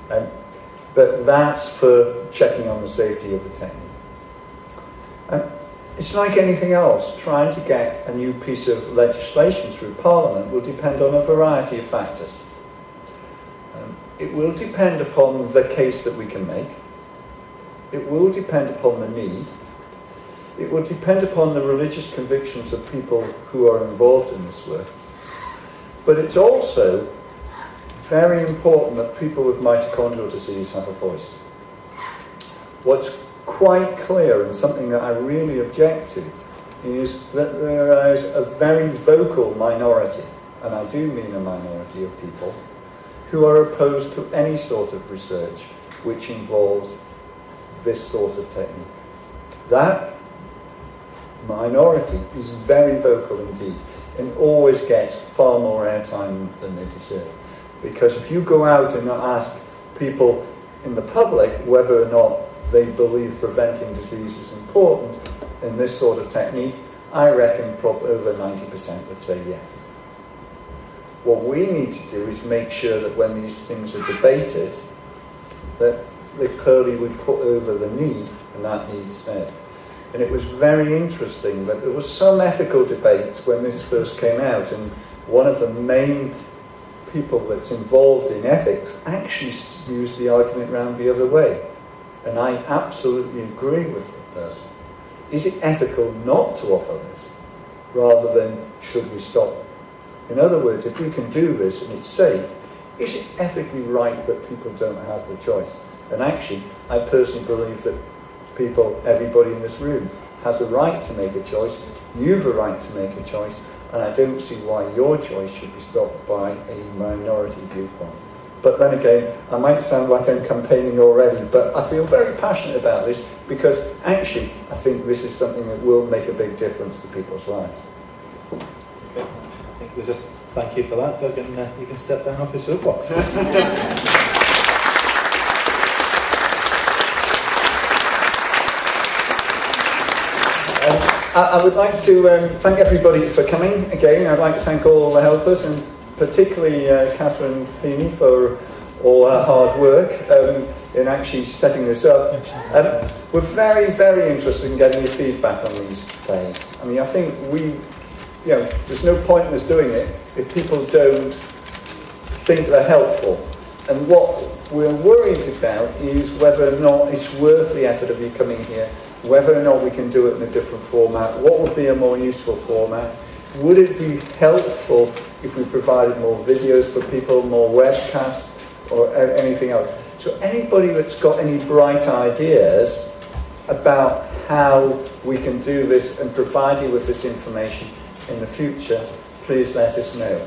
But that's for checking on the safety of the technique. It's like anything else. Trying to get a new piece of legislation through Parliament will depend on a variety of factors. It will depend upon the case that we can make. It will depend upon the need. It will depend upon the religious convictions of people who are involved in this work. But it's also very important that people with mitochondrial disease have a voice. What's quite clear, and something that I really object to, is that there is a very vocal minority, and I do mean a minority of people, who are opposed to any sort of research which involves this sort of technique. That minority is very vocal indeed, and always gets far more airtime than they deserve. Because if you go out and ask people in the public whether or not they believe preventing disease is important in this sort of technique, I reckon probably over 90% would say yes. What we need to do is make sure that when these things are debated, that they clearly would put over the need, and that need's said. And it was very interesting that there was some ethical debates when this first came out, and one of the main people that's involved in ethics actually used the argument round the other way. And I absolutely agree with the person. Is it ethical not to offer this, rather than should we stop? In other words, if we can do this and it's safe, is it ethically right that people don't have the choice? And actually, I personally believe that people, everybody in this room, has a right to make a choice. You've a right to make a choice, and I don't see why your choice should be stopped by a minority viewpoint. But then again, I might sound like I'm campaigning already, but I feel very passionate about this because actually I think this is something that will make a big difference to people's lives. Okay. I think we'll just thank you for that, Doug, and you can step down off your soapbox. I would like to thank everybody for coming again. I'd like to thank all the helpers, and particularly Catherine Feeney for all her hard work in actually setting this up. We're very, very interested in getting your feedback on these plays. I mean, I think there's no point in us doing it if people don't think they're helpful. And what we're worried about is whether or not it's worth the effort of you coming here, whether or not we can do it in a different format, what would be a more useful format. Would it be helpful if we provided more videos for people, more webcasts, or anything else? So anybody that's got any bright ideas about how we can do this and provide you with this information in the future, please let us know.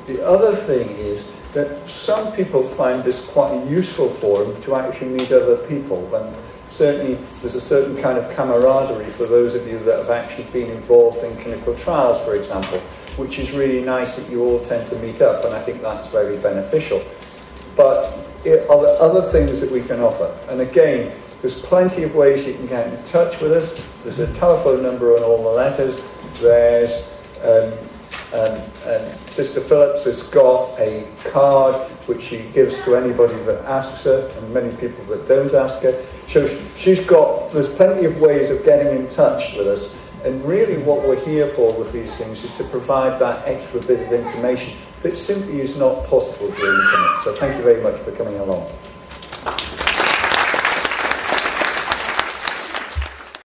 The other thing is that some people find this quite a useful forum to actually meet other people, and certainly there's a certain kind of camaraderie for those of you that have actually been involved in clinical trials, for example, which is really nice that you all tend to meet up, and I think that's very beneficial. But are there other things that we can offer? And again, there's plenty of ways you can get in touch with us. There's a telephone number on all the letters. There's Sister Phillips has got a card which she gives to anybody that asks her, and many people that don't ask her. So there's plenty of ways of getting in touch with us, and really what we're here for with these things is to provide that extra bit of information that simply is not possible during the clinic. So thank you very much for coming along.